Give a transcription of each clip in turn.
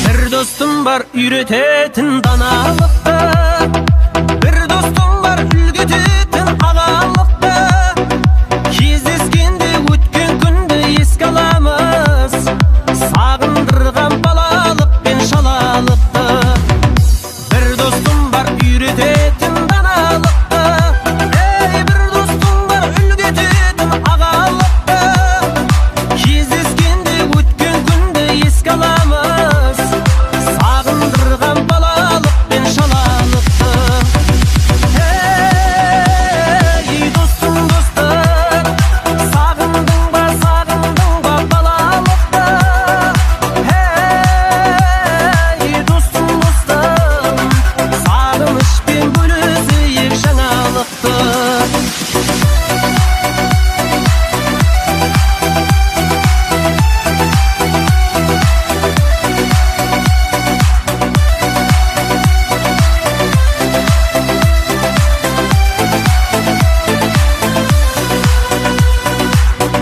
Bir dostum var üretetin danalıkta, bir dostum var ülgetetin ağalıkta. Кездескенде өткен күнді еске аламыз, сағындырған балалық пен шалалықты. Bir dostum var üretetin danalıkta, bir dostum var ülgetetin ağalıkta. Кездескенде өткен күнді еске аламыз, сағындырған балалық пен шалалықты. Ей достым, достым, сағындың ба балалықты? Ей достым, достым, сағынышпен бөлісейік жаңалықты.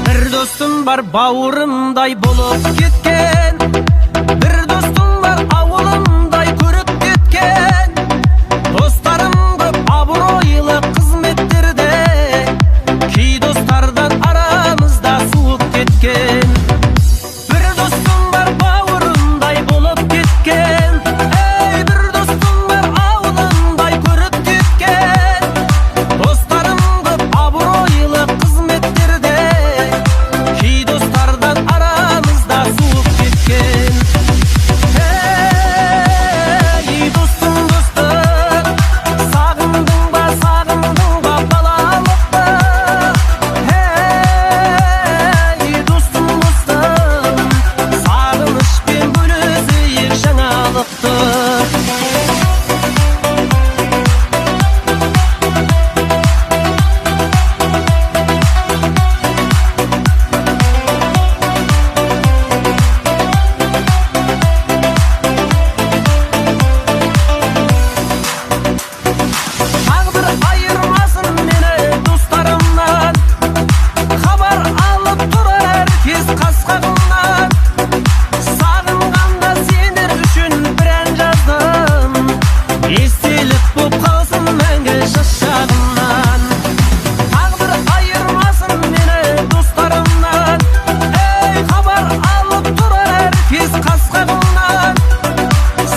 Bir dostum var bауырымдай болып кеткен, bir dostum var ауылымдай көріп кеткен. Достарым көп абыройлы қызметтерде, кей достардан арамызда суып кеткен. Bir dostum var bауырымдай болып кеткен, bir dostum var ауылымдай көріп кеткен. Достарым көп абыройлы қызметтерде, кей достардан арамызда суып кеткен. Ей достым, достым, сағындың ба балалықты? Ей достым, достым, сағынышпен бөлісейік жаңалықты. Тағдыр айырмасын мені достарымнан, хабар алып тұрар әркез қас-қағымнан. Сағынғанда сендер үшін бір ән жаздым, естелік боп қалсын мәңгі жас шағымнан. Тағдыр айырмасын мені достарымнан, хабар алып тұрар әркез қас-қағымнан.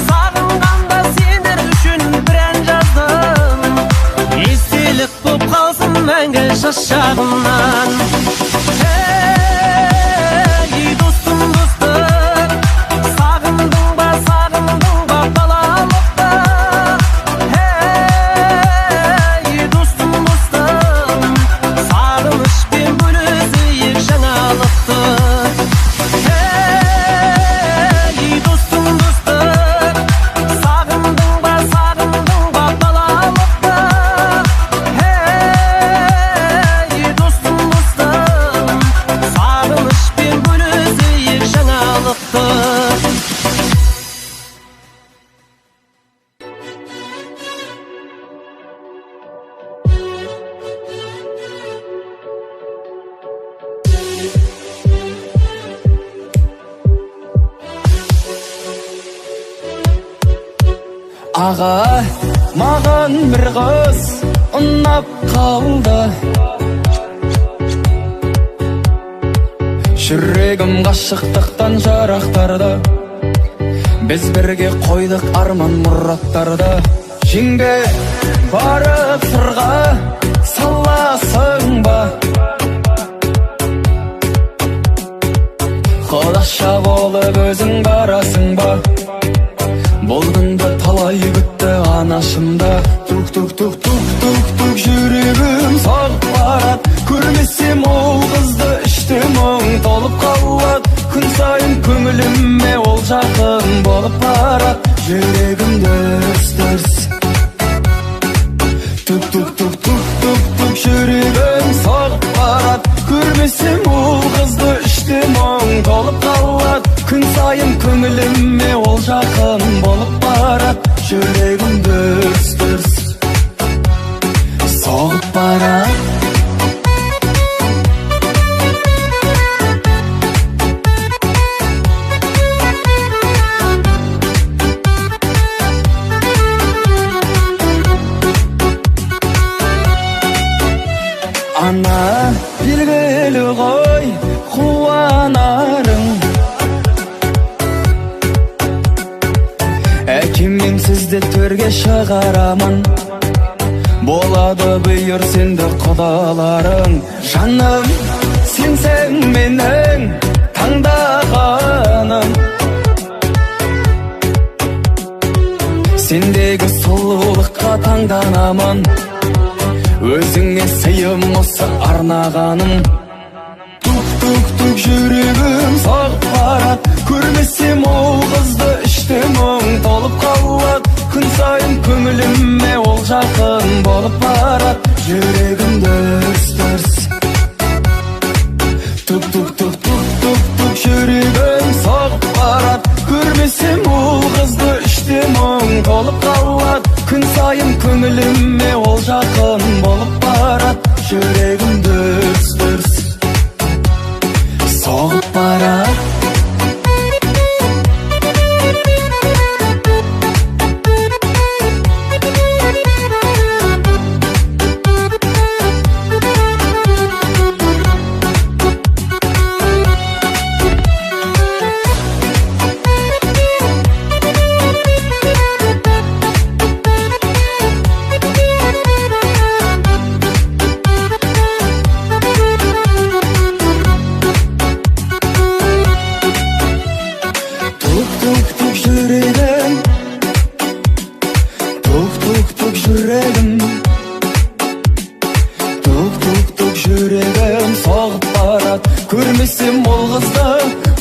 Сағынғанда сендер үшін бір ән жаздым, естелік боп қалсын мәңгі жас шағымнан. Ей достым, достым, сағындың ба балалықты? Ей достым, достым, сағынышпен бөлісейік жаңалықты. Ей достым, достым, сағындың ба балалықты? Ей достым, достым, сағынышпен бөлісейік жаңалықты. Аға, маған бір қыз ұнап қалды. Жүрегім ғашықтықтан жарақтарды, біз бірге қойдық арман мұраттарды. Жеңге барып сырға саласың ба? Құдаша болып өзің барасың ба? Болдыңда талай күтті анашымда. Тук жүрегім соғып барат, көрмесем ол қызды іштім мұң толып қалат. Күн сайын көңіліме ол жақын болып барат, жүрегім дүрс-дүрс. Тук жүрегім соғып барат, көрмесем ол қызды іштім мұң толып қалат. Күн сайын көңіліме ол жақын болып барат, жүрегім дүрс-дүрс соғып барат. Ана белгілі ғой қуанарың, әкеммен сізді төрге шығарамын, болады бұйыр сенді құдаларың. Жаным, сенсің менің таңдағаным, сендегі сұлулыққа таңданамын, өзіңе сыйым осы арнағаным. Тук-тук-тук жүрегім соғып барат, көрмесем ол қызды іштен мұң толып қалат. Күн сайын көңіліме ол жақын болып барат, жүрегім дүрс-дүрс. Тук-тук-тук-тук-тук-тук жүрегім соғып барат, көрмесем ол қызды іштен мұң толып қалат. Күн сайын көңіліме ол жақын болып барат, жүрегім дүрс-дүрс соғып барат. Жүрегім соғып барат, көрмесем ол қызды,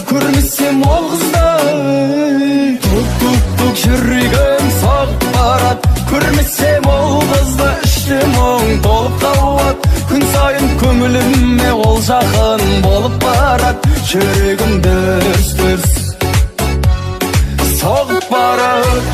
көрмесем ол қызды. Тук-тук-тук жүрегім соғып барат, көрмесем ол қызды, іштен мұң толып қалат. Күн сайын көңіліме ол жақын болып барат, жүрегім дүрс-дүрс соғып барат.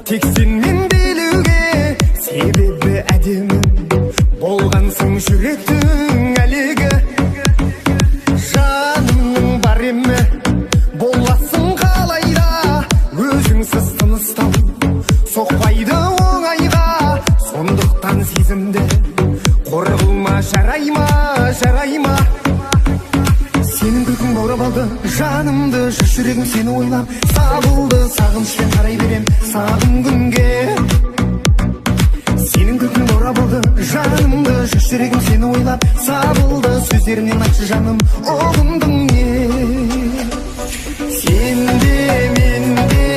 Тек сенмен билеуге себебі әдемім болғансың, жүректің әлегі жанымның бар еме боласың қалайда, өзіңсіз тыныстау соқпайды оңайға. Сондықтан сезімді қор қылма, жарайма, жарайма. Сенің күлкің баурап алды жанымды, жүрегім сені ойлап сабылды. Сағынышпен қарай берем сағым күнге. Сенің күлкің баурап алды жанымды, жүрегім сені ойлап сабылды. Сөздерінен айтшы жаным, ұғындым не? Сен де мен де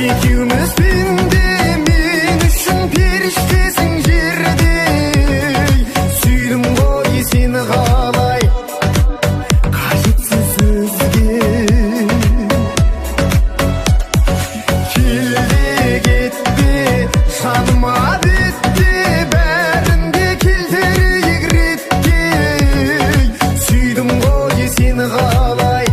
екеуміз пенде, мен үшін періштесің жерде. Сүйдім ғой сені қалай, қажетсіз өзге. Келде кетпе жаныма бетте, бәрінде келтірейік ретке. Сүйдім ғой сені қалай,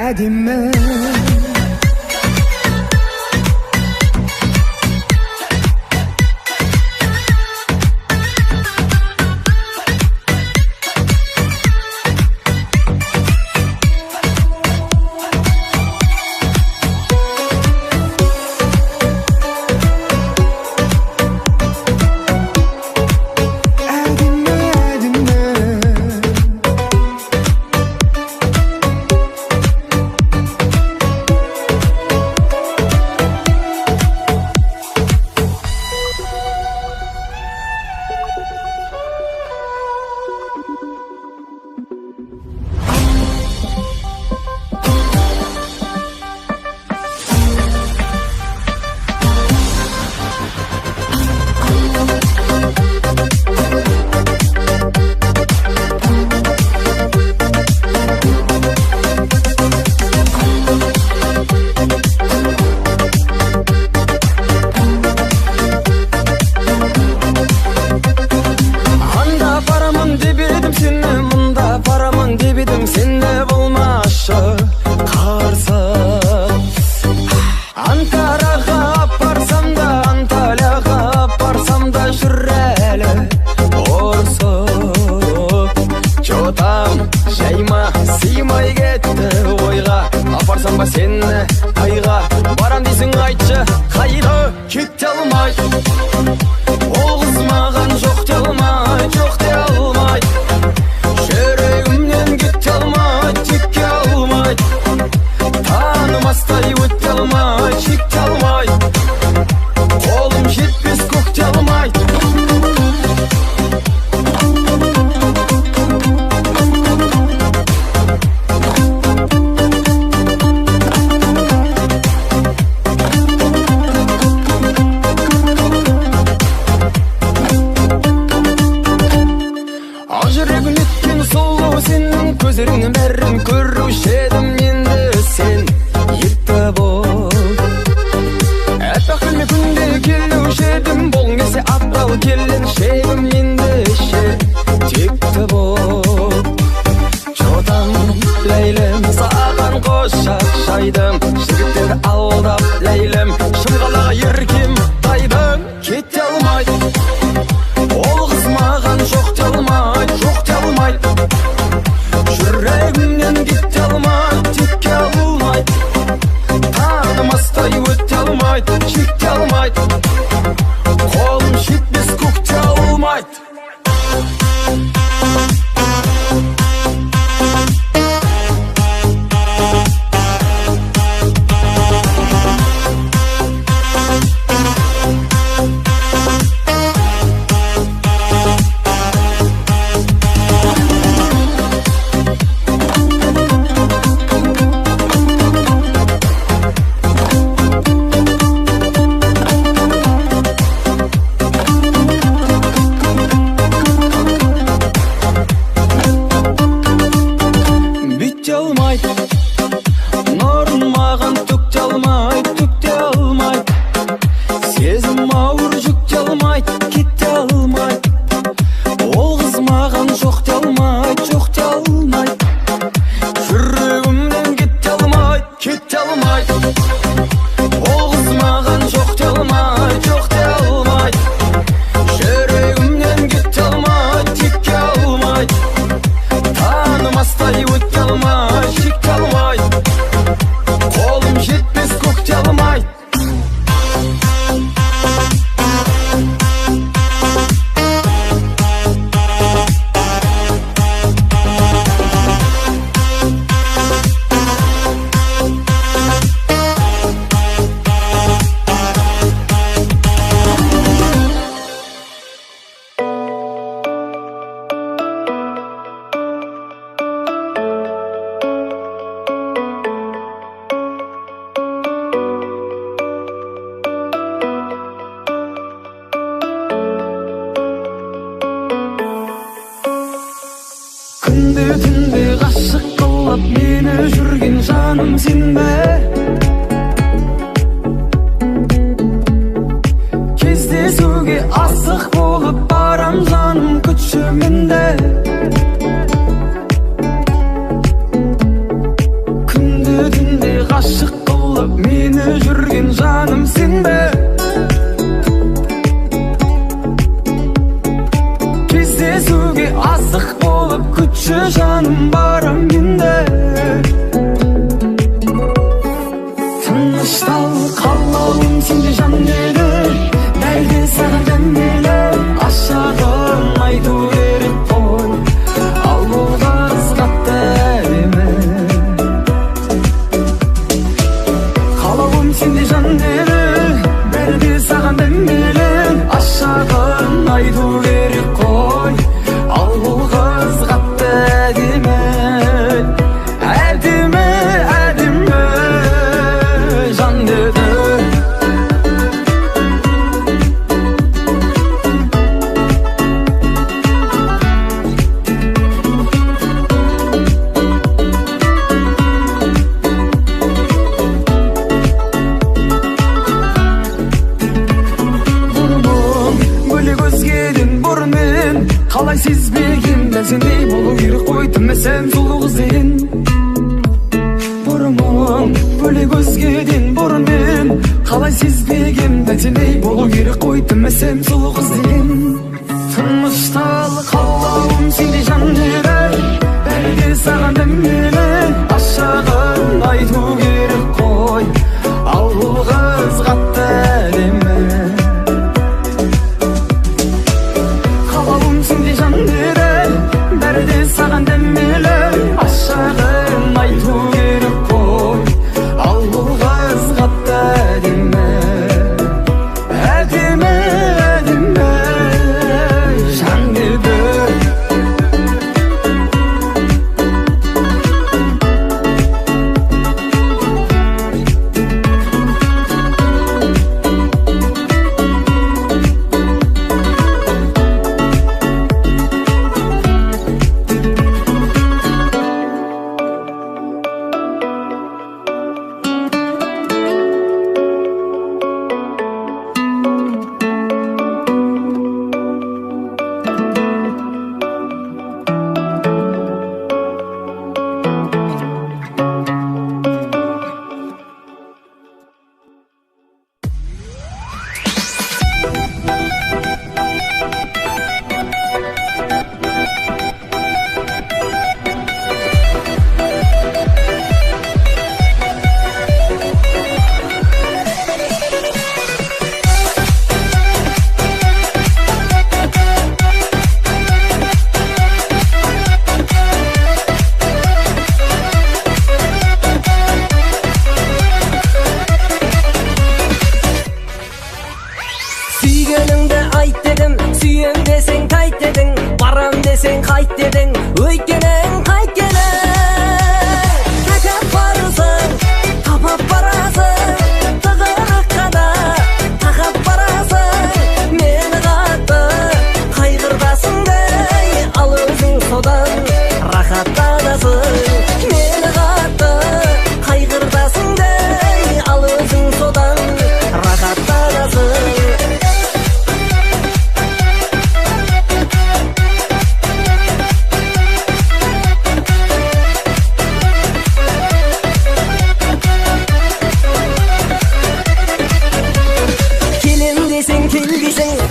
әдемі. Түнде ғашық қылып мені жүрген жаным сен бе? Кездесуге асық болып барам жаным күтші менде. Күнде жандыры берди саған демеле ашағын айту керек қой ал бұл қыз қатты әдемі әдемі әдемі жандыры қалай сезбегем дәл сендей болу керек қой тімесем сұлу қыз деген бұрымың бөлек өзгеден бұрын мен қалай сезбегем дәл сендей болу керек қой тімесем сұлу қыз деген тыныштал қалауым сендей жандыры бәрі саған дәмелі ашағын айту керек қой ал бұл қыз қатты әдемі бәрі саған дәмелі ашағын айту керек қой ал бұл қыз қатты әдемі әдемі әдемі жандыры Сүйгеніңді айт дедім, сүйем десең қайт дедің, барам десең қайт дедің, өйткенің қайт келің. Тәкап барысың, тапап барасың, тығырыққа да тақап барасың. Мені қатты қайғыртасың дей, ал өзің содан рахаттанасың. Мені қатты қайғыртасың дей, ал өзің содан рахаттанасың.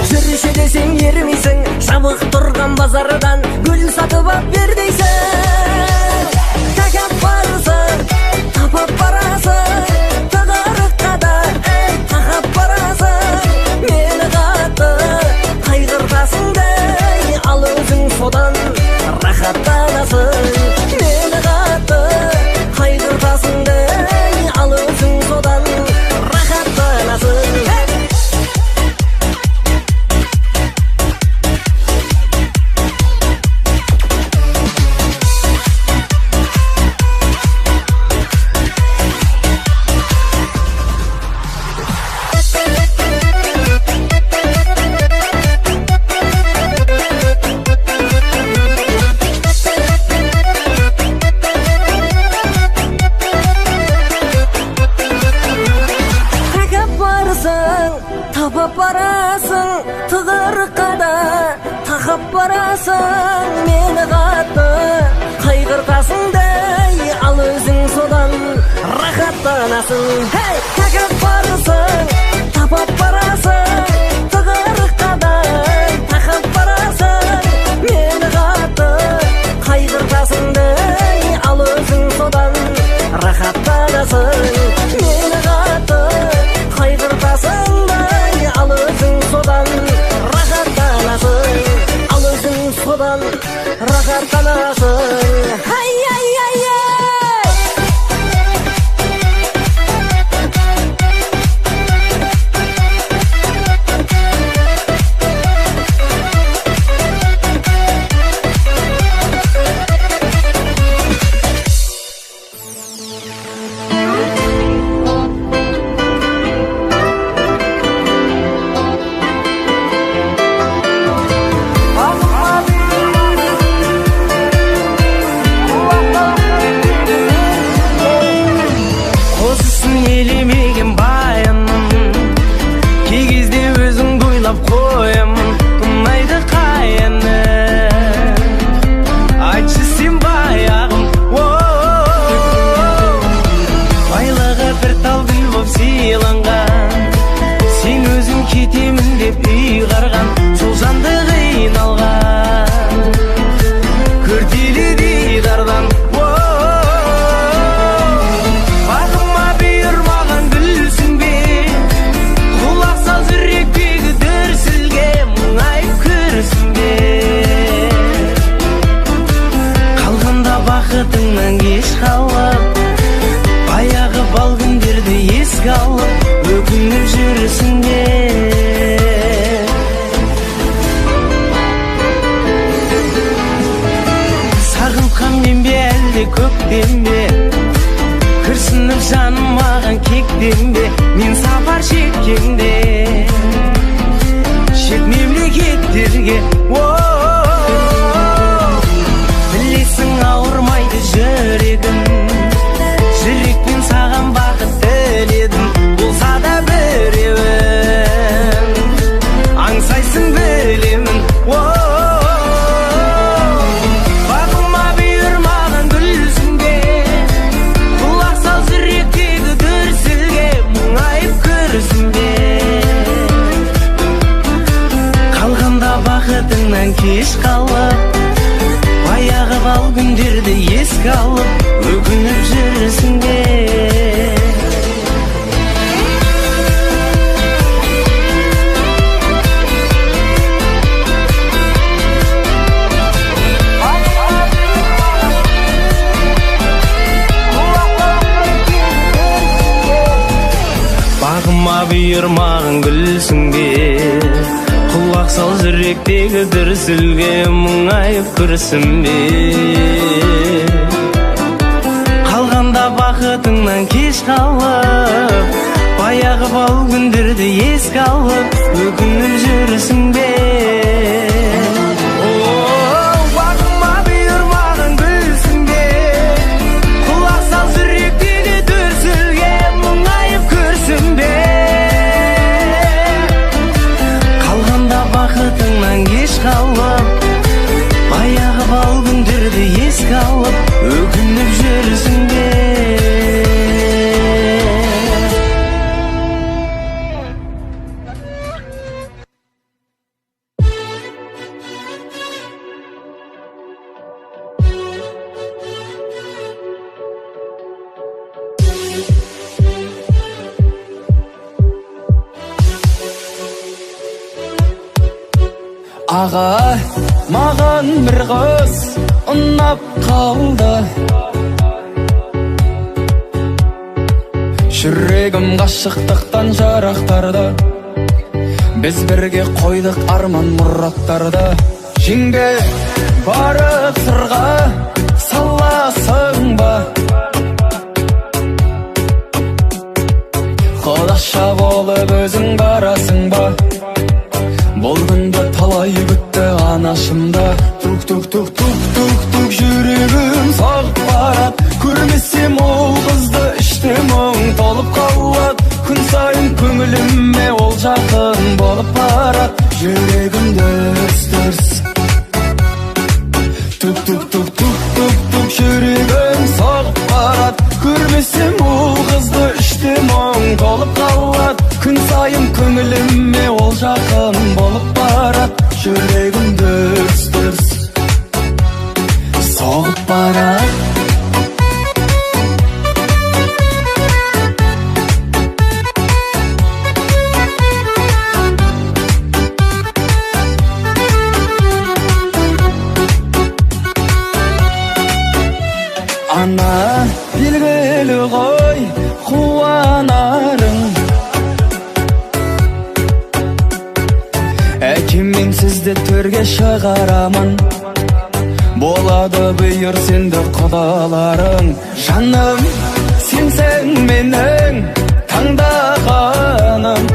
Жүрші десең ермейсің, жабық тұрған базардан гүл сатып ап бер дейсің. Тәкап барысың, тапап барасың, тығырыққа да тақап барасың. Мені қатты қайғыртасың дей, ал өзің содан рахаттанасың. Мені қатты қайғыртасың дей, ал өзің содан рахаттанасың. Тапап барасың, тығырыққа да тақап барасың. Мені қатты қайғыртасың дей, ал өзің содан рахаттанасың. Тәкап барасың, тапап барасың, тығырыққа да тақап барасың. Мені қатты қайғыртасың дей, ал өзің содан рахаттанасың. Мені қатты қайғыртасың дей, ал өзің содан рахаттанасың. Ал өзің содан рахаттанасың. Қосысын елемеген баяным, кей кезде өзіңді ойлап қоямын, ұнайды қаяны. Айтшы сен баяғым, байлығы бір тал гүл боп сыйланған, сен өзің кетемін деп ұйғарған, сол жанды қиналған күрделі дидардан. Бағыма бұйырмаған гүлсің бе, құлақ сал жүректегі дүрсілге, мұңайып күрсің бе. Қалғанда бақытыңнан кеш қалып, баяғы бал күндерді еске алып, өкініп жүрсің бе. Сағынған мен бе әлде көктем бе, күрсініп жаным маған кектен бе, мен сапар шеккенде шет мемлекеттерге. Білесің ауырмайды жүрегім, жүрекпен саған бақыт тіледім, болса да біреуін аңсайсың білемін. Бағыма бұйырмаған гүлсің бе, құлақ сал жүректегі дүрсілге, мұңайып күрсің бе. Қалғанда бақытыңнан кеш қалып, баяғы бал күндерді еске алып, өкініп жүрсің бе. Бағыма бұйырмаған гүлсің бе, құлақ сал жүректегі дүрсілге, мұңайып күрсінбе. Қалғанда бақытыңнан кеш қалып, баяғы бал күндерді еске алып, өкініп жүрсің бе. Бағыма бұйырмаған гүлсің бе, құлақ сал жүректегі дүрсілге, мұңайып күрсінбе. Бақытыңнан кеш қалып, баяғы бал күндерді еске алып, өкініп жүрсің бе. Аға, маған бір қыз ұнап қалды, жүрегім ғашықтықтан жарақтарды, біз бірге қойдық арман мұраттарды. Жеңге барып сырға саласың ба, құлақша болып өзің барасың ба. Бұл күнді талай күтті анашымда, тук-тук-тук-тук-тук-тук жүрегім соғып барат. Көрмесем ол қызды іште мұң толып қалат, күн сайын көңіліме ол жақын болып барат. Жүрегім дүрс-дүрс, тук-тук-тук-тук-тук-тук жүрегім соғып барат. Көрмесем ол қызды іште мұң толып қалат, күн сайын көңіліме ол жақын болып барат. Жүрегім дүрс-дүрс соғып барат. Ана белгілі ғой қуанарың, әкем мен сізді төрге шығарамын, бола Жолдады бұйыр сенді құдаларың. Жаным, сен менің таңдағаным.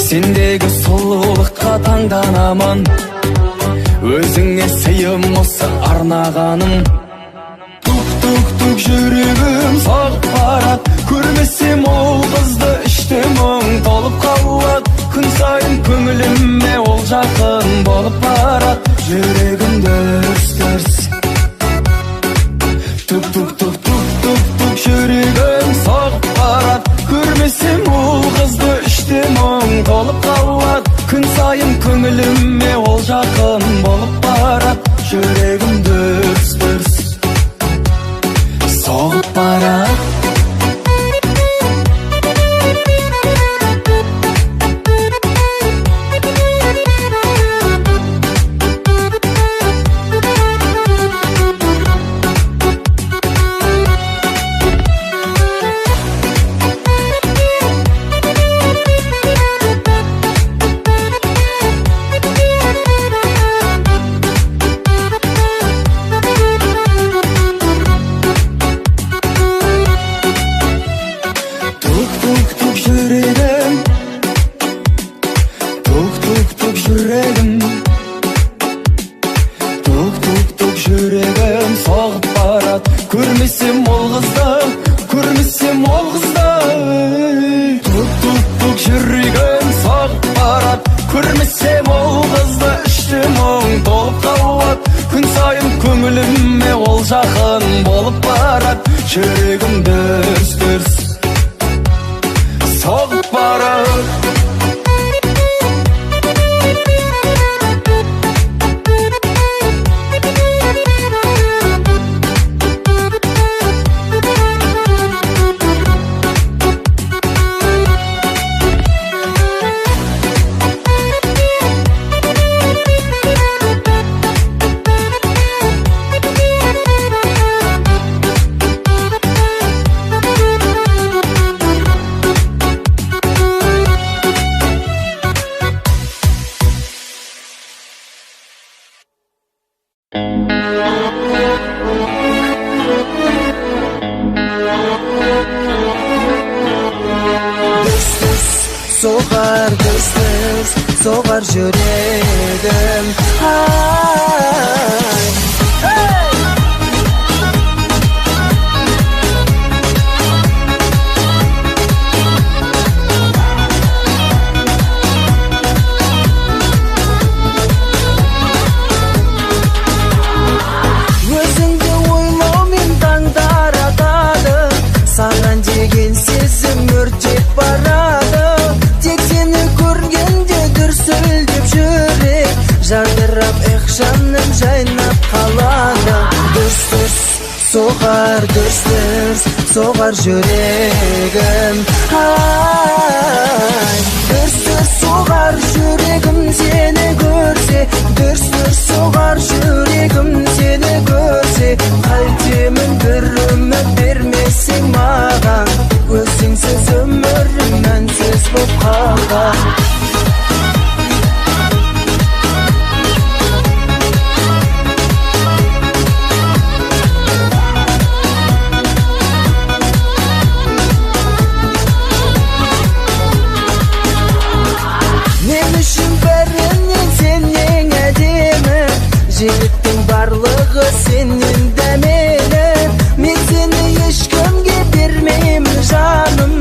Сендегі сұлулыққа таңданамын, өзіңе сыйым осы арнағаным. Тук-тук-тук жүрегім соғып барат, көрмесем ол қызды іштен мұң толып қалат. Күн сайын көңіліме ол жақын болып барат, жүрегім дүрс-дүрс. Тук-тук-тук-тук-тук-тук жүрегім соғып барат, көрмесем ол қызды іштен мұң толып қалат. Күн сайын көңіліме ол жақын болып барат, жүрегім дүрс-дүрс соғып барат. Жүрегім соғып барат, көрмесем ол қызды, көрмесем ол қызды. Тук-тук-тук жүрегім соғып барат, көрмесем ол қызды, іштен мұң толып қалат. Күн сайын көңіліме ол жақын болып барат, жүрегім дүрс-дүрс соғып барат. Soğar düz soğar yüreğim. Ay, hey! Özünde oylamın tangдар atadı, sağan деген сезім өртеп барады. Тек сені көргенде дүрсілдеп жүрек, жадырап жаным жайнап қалады. Дүрс-дүрс соғар, дүрс-дүрс соғар жүрегім. Ай, дүрс-дүрс соғар жүрегім сені көрсе, дүрс-дүрс соғар жүрегім сені көрсе. Қайтемін бір үміт бермесең маған, өзіңсіз өмірім мәнсіз боп қалған. Мен үшін бәрінен сен ең әдемі, жігіттің барлығы сенен дәмелі. Мен сені ешкімге бермеймін жаным,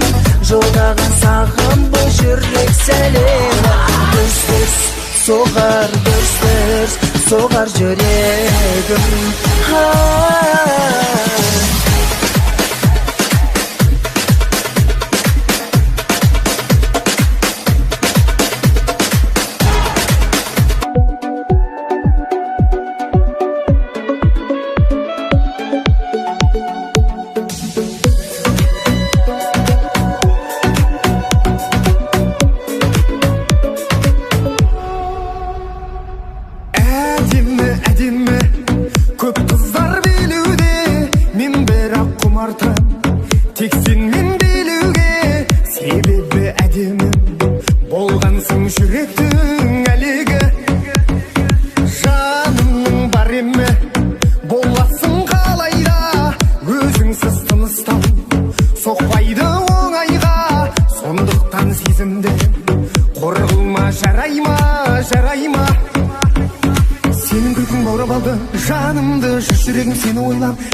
жолдаған саған бұл жүрек сәлемі. Дүрс-дүрс соғар, дүрс-дүрс соғар жүрегім. Әдемі, көп қыздар билеуде,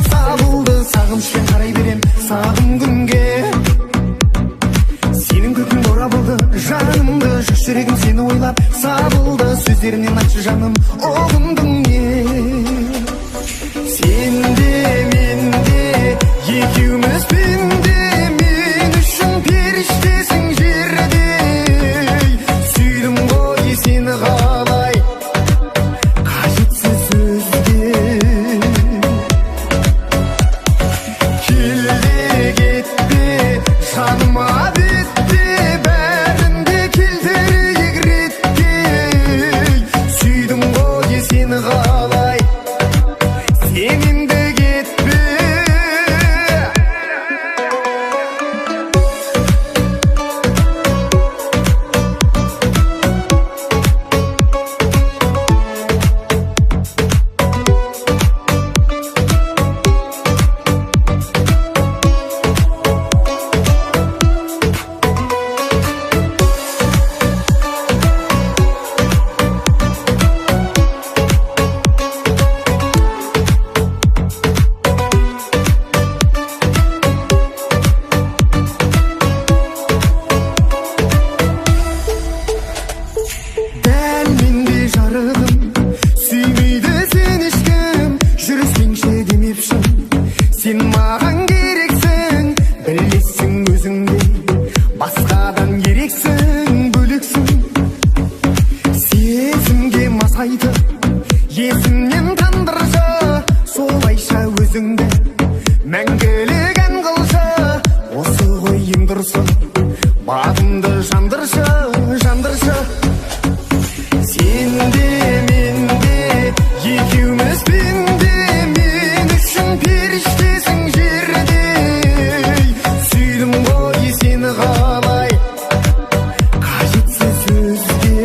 Сабылды сағынышпен қарай берем сағым күнге. Сенің күлкің орабылды жанымды, жүрегім сені ойлап сабылды. Сөздерінен айтшы жаным ұғындың не? Сен де мен де екеуміз пенде, мен үшін періштесің жерде. Сүйдім ғой сені қалай, қажетсіз сөзге. Келде кетте жаныма бетте, бәрінде келтірейік ретке. Сүйдім ғой сені қалай, сен енді кетпе. Дәл менде жарығым, сүймейді сен ешкім. Жүрсеңші демепшім, сен маған керексің. Білесің өзіңде басқадан ерексің, бөлексің. Сезімге масайды есімнен тандыршы, солайша өзіңді мәңгілік ән қылшы. Осы ғой ең дұрысы, бағымды жандыршы, жандыршы. Сен де мен де екеуміз пенде, мен үшін періштесің жерде. Сүйдім ғой сені қалай, қажетсіз сөзге.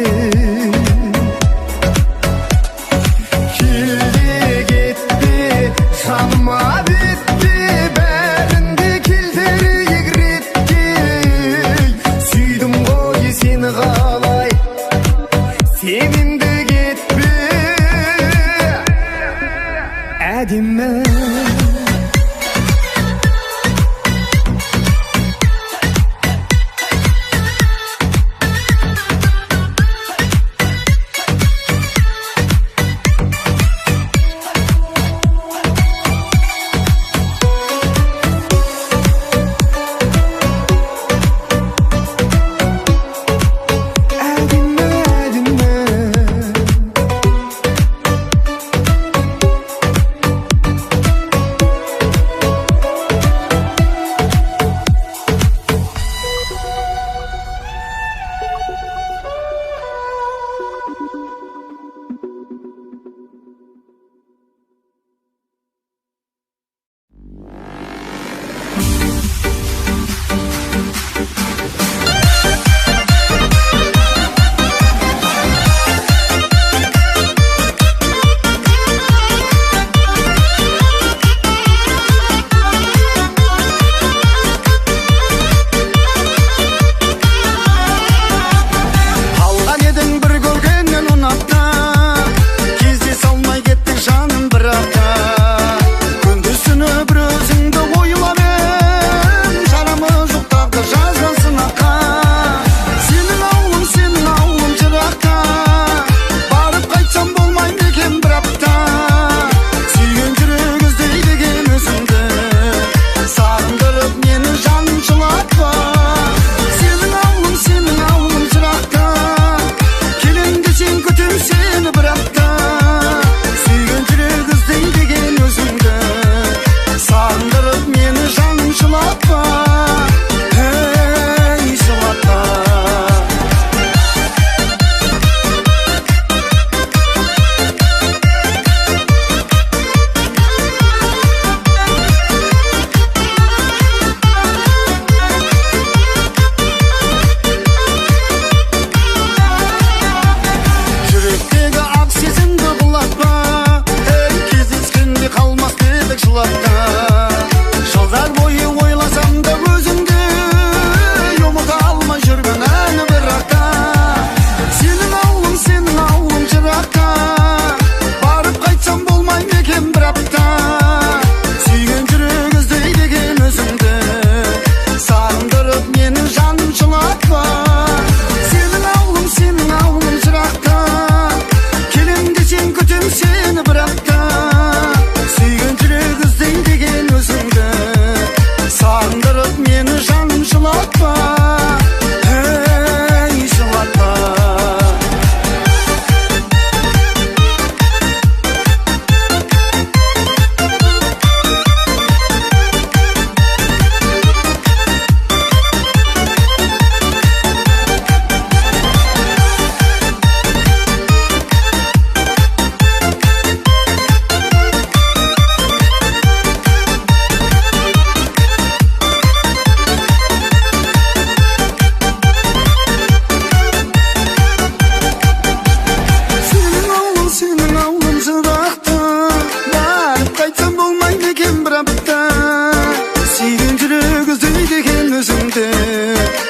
Келде кетте жаныма бетте, бәрі bir apta Suygan жүрек іздейді екен өзіңді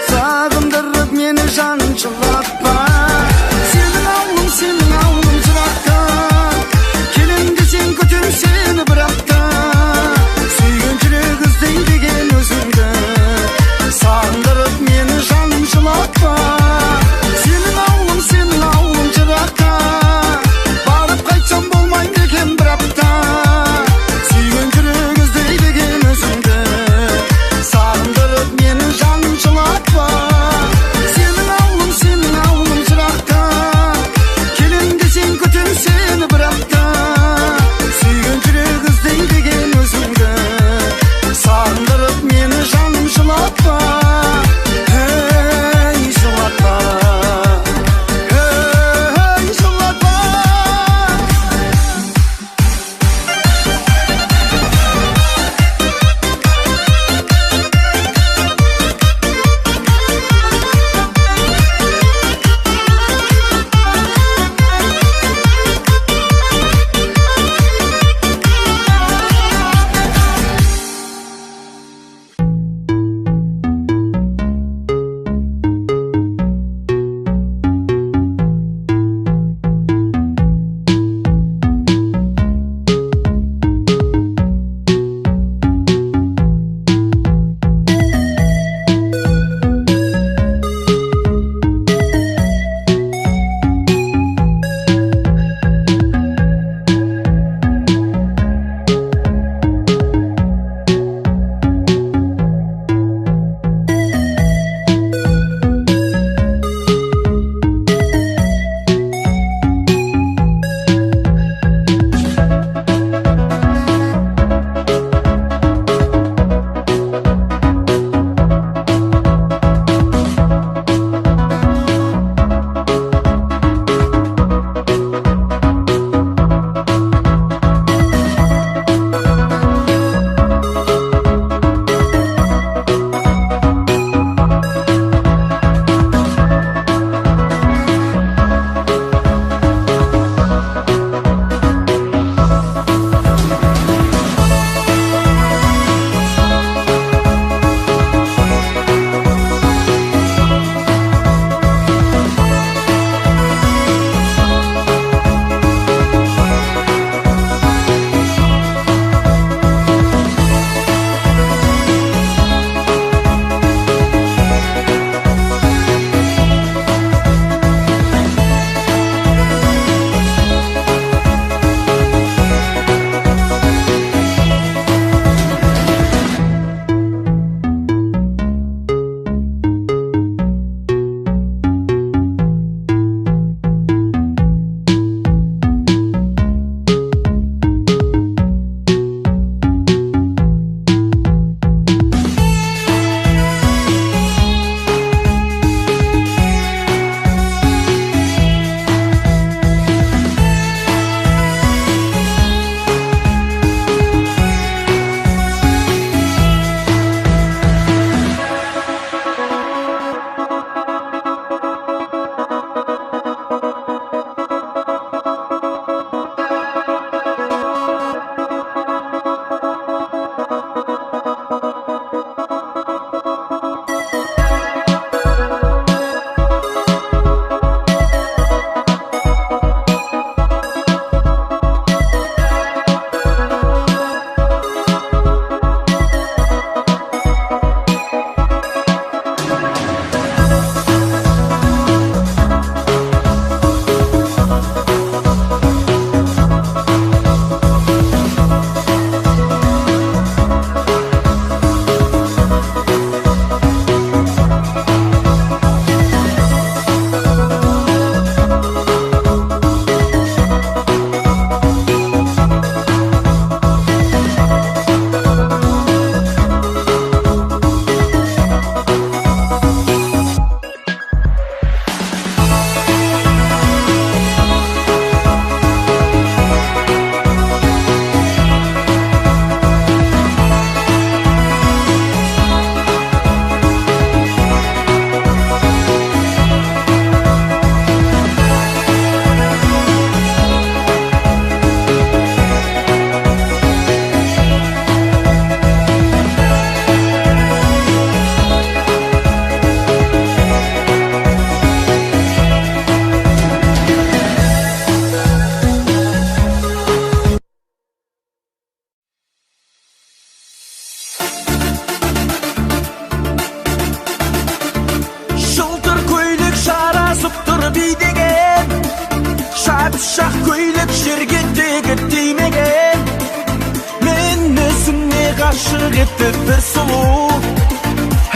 Сағындырып мені жаншылатпа Сенің ауылың жырақта Келем десең күтем сені бір апта Сүйген жүрек іздейді екен өзіңді Сағындырып мені жаншылатпа Сенің ауылың жырақта Барып қайтсам болмайды екен бір апта Сүйген жүрек іздейді екен жерге тегіп тимеген, мен өзіңе ғашық етті бір сұлу,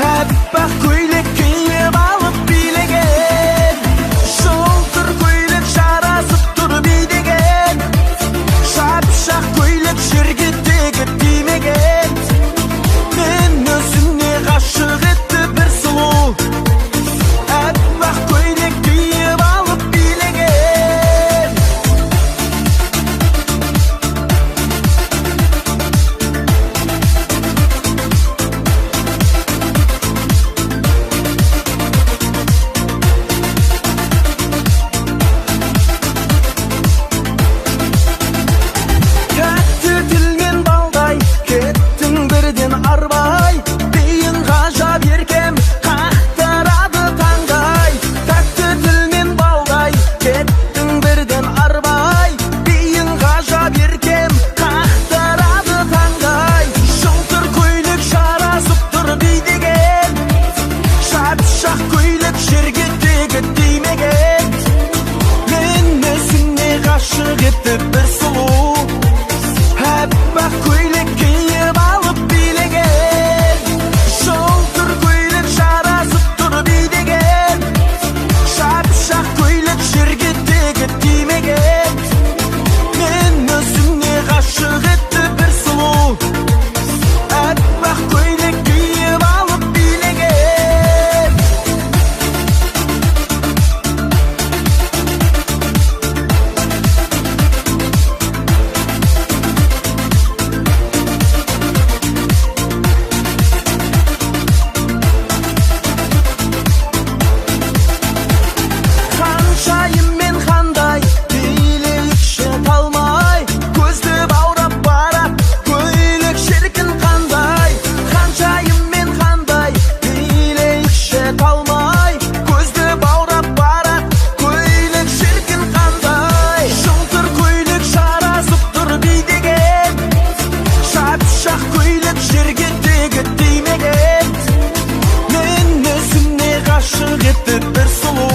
әппақ көйлек киіп алып билеген, жылтыр көйлек жарасып тұр бидеген, шапшақ көйлек жерге тегіп тимеген, мен өзіңе ғашық етті бір сұлу, әппақ көйлек киіп алып билеген. Тәтті тілмен балдай, кеттің бірден арбай, бейін ғажап еркем, қақтырады таңдай. Тәтті тілмен балдай, кеттің бірден арбай, бейін ғажап еркем, қақтырады таңдай. Жылтыр көйлек жарасып тұр бидеген, шапшақ көйлек жерге тегіп тимеген, мен өзіңе ғашық етті бір сұлу, әппақ көйлек киіп алып билеген, жылтыр көйлек жарасып тұр бидеген, шапшақ көйлек жерге тегіп тимеген, мен өзіңе ғашық етті бір сұлу, әппақ көйлек киіп алып билеген. Ханшайыммен қандай билейікші талмай, көзді баурап барат көйлек шіркін қандай. Ханшайыммен қандай билейікші талмай, көзді баурап барат көйлек шіркін қандай. Жылтыр көйлек жарасып тұр бидеген, шапшақ көйлек жерге тегіп тимеген, мен өзіңе ғашық етті бір сұлу,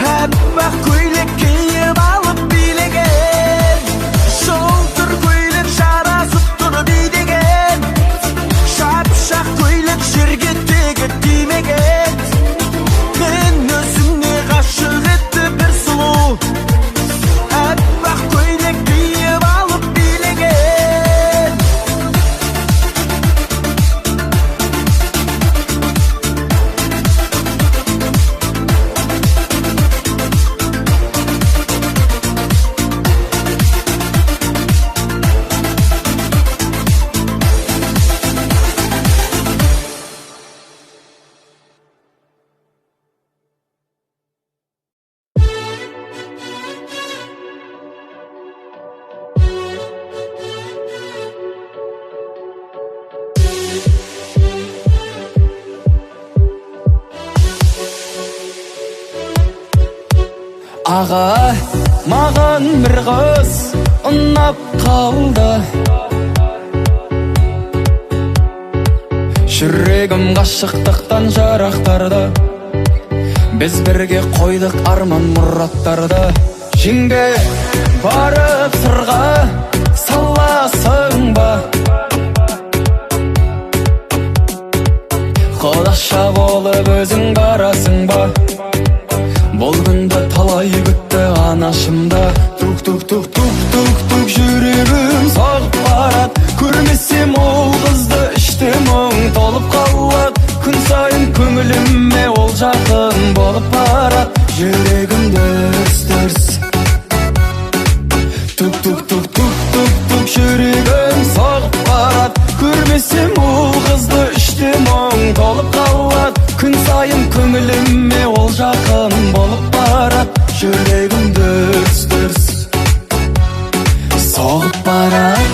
әппақ көйлек киіп алып билеген, жылтыр көйлек жарасып тұр бидеген, шапшақ көйлек жерге тегіп тимеген, мен өзіңе ғашық етті бір сұлу, әппақ көйлек киіп алып билеген. Аға, маған бір қыз ұнап қалды, жүрегім ғашықтықтан жарақтарды, біз бірге қойдық арман мұраттарды. Жеңге барып сырға саласың ба, құдаша болып өзің барасың ба, бұл күнді талай күтті анашымда. Тук жүрегім соғып барат, көрмесем ол қызды іште мұң толып қалат, күн сайын көңіліме ол жақын болып барат, жүрегім дүрс-дүрс. Тук жүрегім соғып барат, көрмесем ол қызды іште мұң толып қалат, күн сайын көңіліме ол жақын болып барат, жүрегім дүрс-дүрс соғып барат.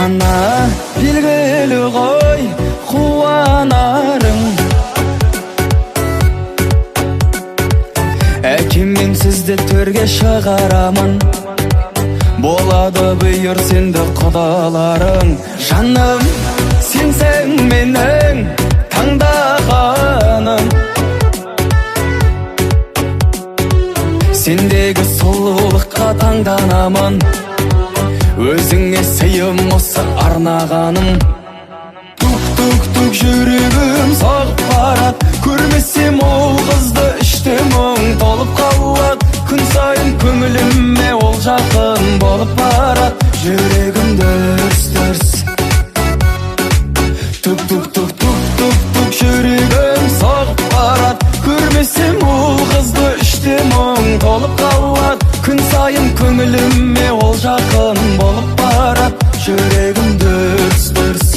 Ана белгілі ғой қуанарың, әкем мен сізді төрге шығарамын, Ошады бүйір сенді құдаларың. Жаным, сенсің менің таңдағаным. Сендегі сұлулыққа таңданамын, өзіңе сыйым осы арнағаным. Тук-тук-тук жүрегім соғып барат, көрмесем ол қызды іште мұң толып қалат. Күн сайын көңіліме ол жақын болып барат, жүрегім дүрс-дүрс. Тук-тук-тук-тук-тук-тук жүрегім соғып барат, көрмесем ол қызды іште мұң толып қалат. Күн сайын көңіліме ол жақын болып барат, жүрегім дүрс-дүрс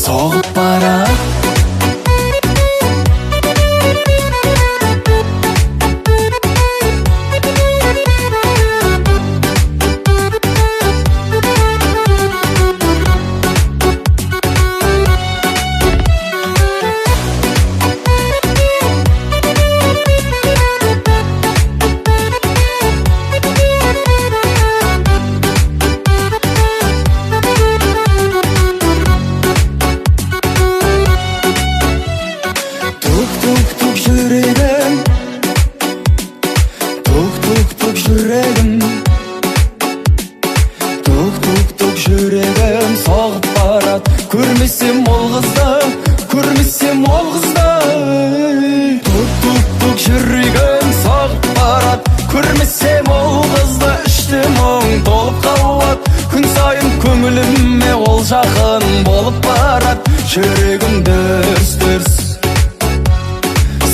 соғып барат. Көрмесем ол қызды, көрмесем ол қызды. Тук-тук-тук жүрегім соғып барат, көрмесем ол қызды іште мұң толып қалат. Күн сайын көңіліме ол жақын болып барат, жүрегім дүрс-дүрс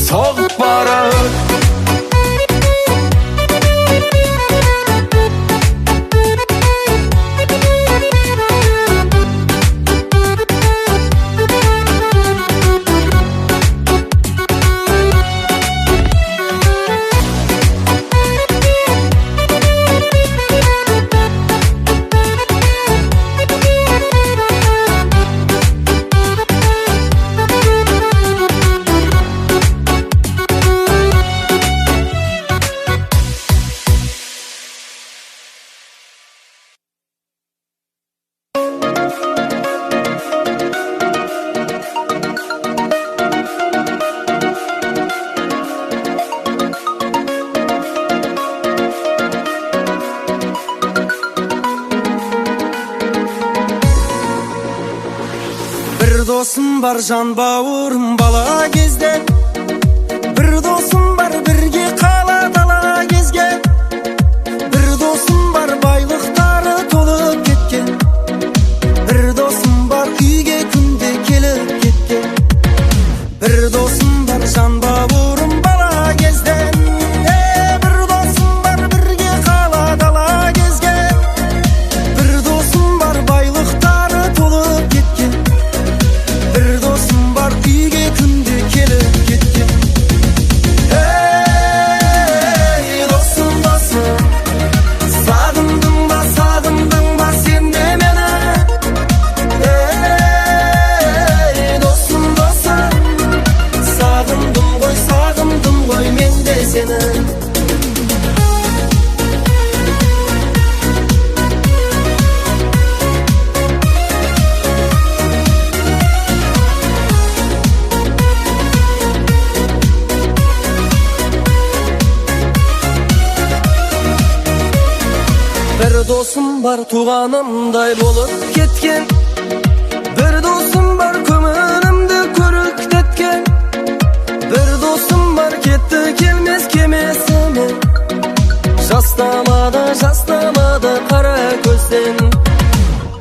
соғып барат. Dosum var can bağırım bala gezden, bir dosum var birge kala dala gezgen, bir dosum var baylıkları tolup ketken, bir dosum var uyge kunde kelip ketken, bir dosum var can bağırım bala gezden, bir dosum var birge kala dala gezgen, bir dosum var baylıkları tolup ketken, bir dosum var uyge kunde kelip ketken. Ey dostum dostum, sağındın ba sen de meni. Ey dostum dostum, sağındım koy men de seni. Bir dosum var tuğanımday bolup ketken, bir dosum var kömürümde körüktetken, bir dosum var ketti kelmez kemesine, jastamadı kara gözden.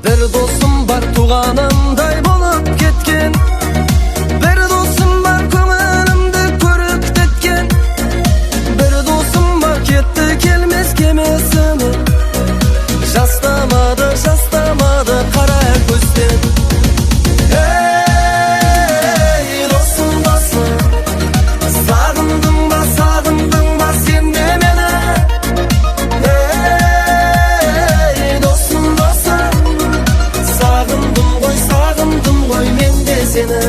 Bir dosum var tuğanımday bolup ketken, bir dosum var kömürümde körüktetken, bir dosum var ketti kelmez kemesine, jastamadı kara gözden. Ey dostum dostum, sağındın ba sen de meni. Ey dostum dostum, sağındım koy men de seni.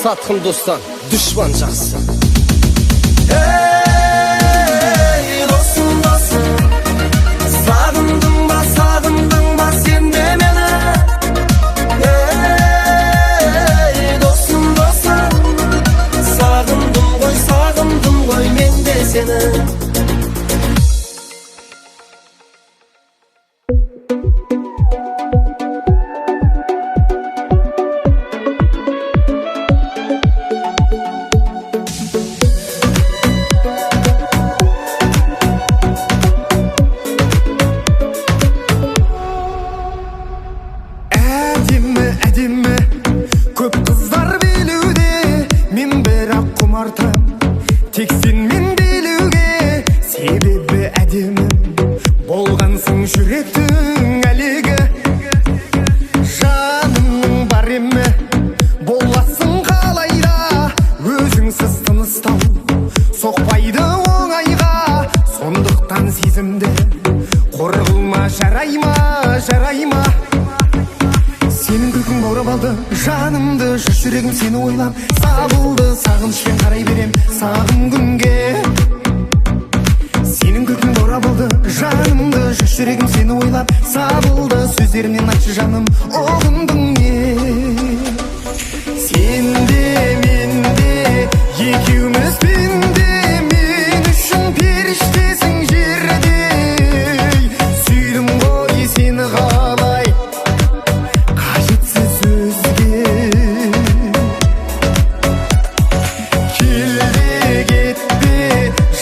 сатқын достан düşman жақсы. Ey dostum dostum, sağındın ba sen de meni. Ey dostum dostum, sağındım koy men de seni. Әдемі көп қыздар билеуде, мен бірақ құмартам тек сенмен билеуге. Себебі әдемі болғансың жүректің әлегі. Жанымның бар емі боласың қалайда, өзіңсіз тыныстау соқпайды оңайға. Сондықтан сезімді қорғылма, жарайма. Сенің күлкің баурап алды жанымды, жүрегім сені ойлап сабылды. Сағынышпен қарай берем сағым күнге. Сенің күлкің баурап алды жанымды, жүрегім сені ойлап сабылды. Сөздерінен айтшы жаным, ұғындың не? Сен де мен де екеуміз пенде, мен үшін періштесің жердей. Сүйдім ғой сені қалай,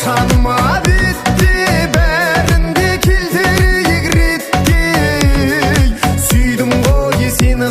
жаныма бетте бәрінде келтірейік ретке. Сүйдім ғой сені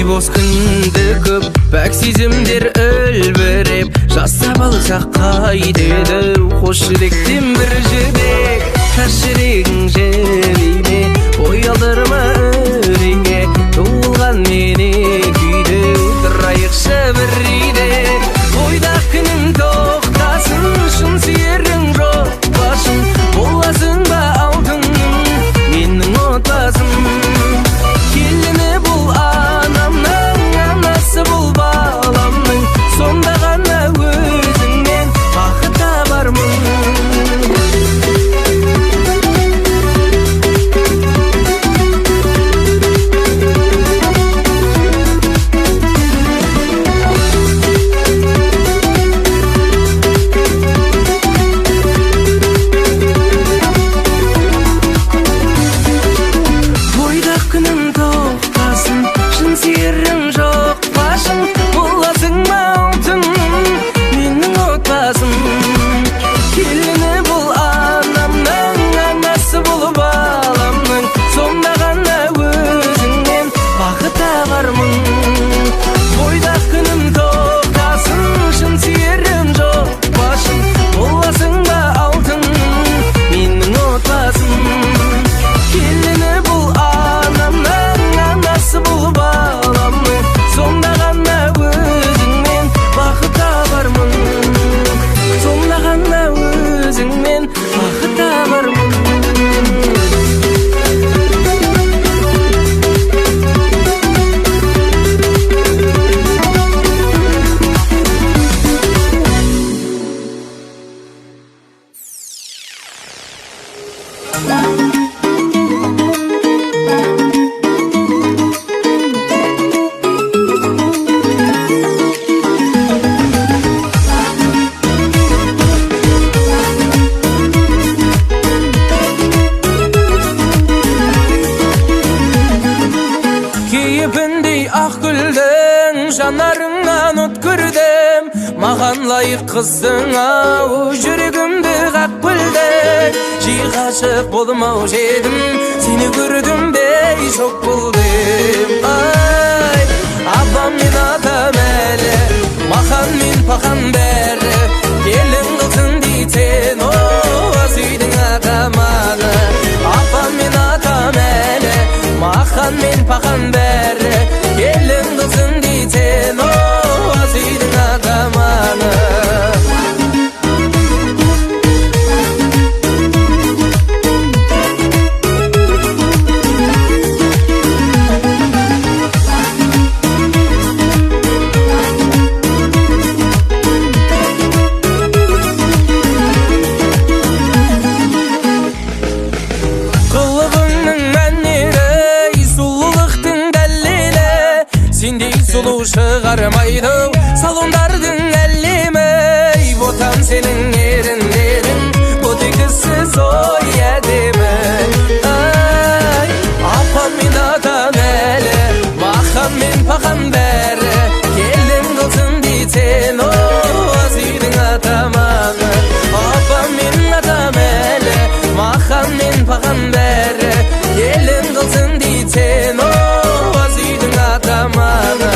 boz күнді көп пәк сезімдер өлбіреп жасап алсақ қайтеді қош жүректен бір жүрек тас жүрегің жібиме ой алдырма үрейге туылған мене күйді тұрайықшы бір үйде ойда күнім тоқтасын шын сүйерің жоқ па шын боласың ба алтыным менің отбасым келіні бұл анамның анасы бұл баламның сонда ғана өзіңнен бақыт табармын жанарыңнан от көрдім маған лайық қыздың ау жүрегімді қақ бөлді жиі ғашық болмау едім сені көрдім де шок болдым ай апам мен атам әлі махан мен пахан бәрі келін қылсын дейтін о аз үйдің атаманы апам мен атам әлі махан мен пахан бәрі келін қылсын дейтін о аз үйдің атаманы шығармайды салондардың әлемі ботам сенің еріндерің ботекісіз ой әдемі ай апам мен атам әлі махан мен пахан бәрі келін қылсын дейтін о аз үйдің атаманы апам мен атам әлі махан мен пахан бәрі келін қылсын дейтін о аз үйдің атаманы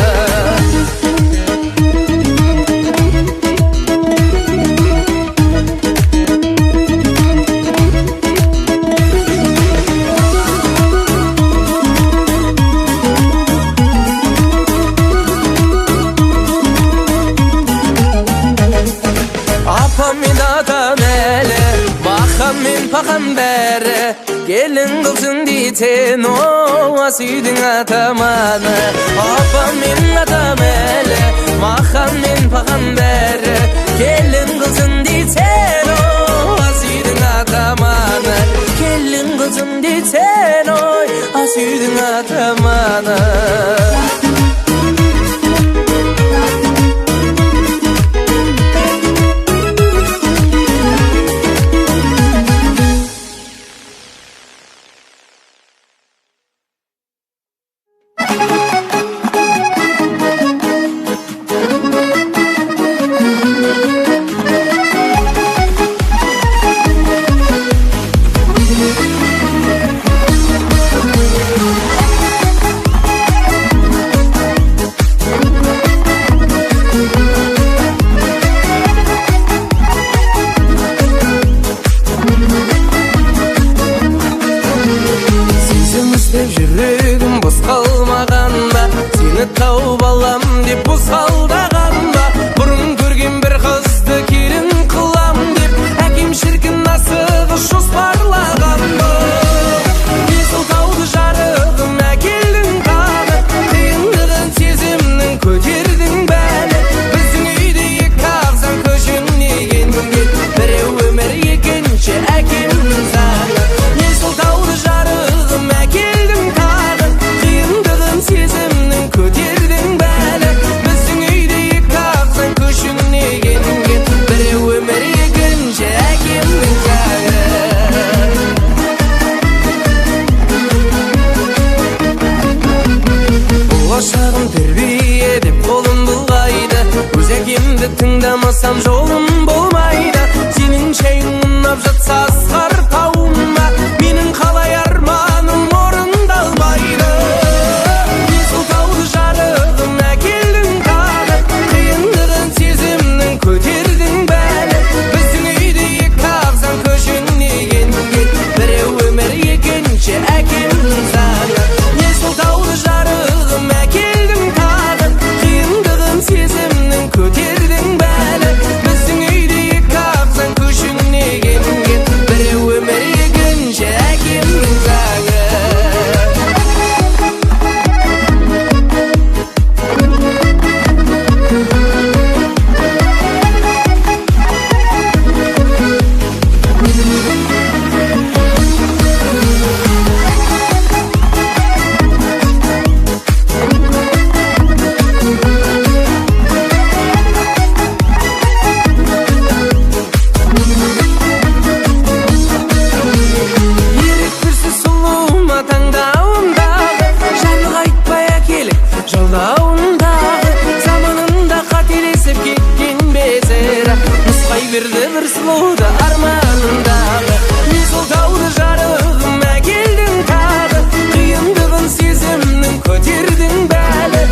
пахан бәрі келін қылсын дейтін о аз үйдің атаманы апам мен атам әлі махан мен пахан бәрі келін қылсын дейтін о аз үйдің атаманы келін қылсын дейтін ой аз үйдің атаманы балам деп бозғалдағанда, бұрын көрген бір қызды келін қылам деп әкем шіркін асығы жоспарлағанда, есіл тауды жарығым әкелдің тағы, қиындығын сезімнің көтердің бәлі. Біздің үйде екі ағзам көшінеген біреу өмір екінші әкемнің заңы. Есіл тауды жарығым әкелдің тағы, қиындығын сезімнің көтердің бәлі. Біздің үйде екі ағзам көшінеген біреу өмір екінші әкемнің заңы. Болашағым тербие деп қолым бұлғайды, өз әкемді тыңдамасам жолым болмайды. Сенің шайың ұнап жатса асқар тауыма, менің қалай арманым орындалмайды. Есіл тауды жарығым әкелдің тағы, қиындығын сезімнің көтердің бәлі. Біздің үйде екі ағзам көшінеген біреу өмір екінші әкемнің заңы. Есіл тауды жарығым әкелдің тағы, қиындығын сезімнің көтердің бәлі. Біздің үйде екі ағзам көшінеген біреу өмір екінші әкемнің заңы. Ерек бірсіз сұлуыма таңдауымдағы, жаңық айтпай әкеліп жалдауымдағы, заманында қателесіп кеткен безері нұсқай берді бір сұлуды арманындағы. Есіл тауды жарығым әкелдің тағы, қиындығын сезімнің көтердің бәлі.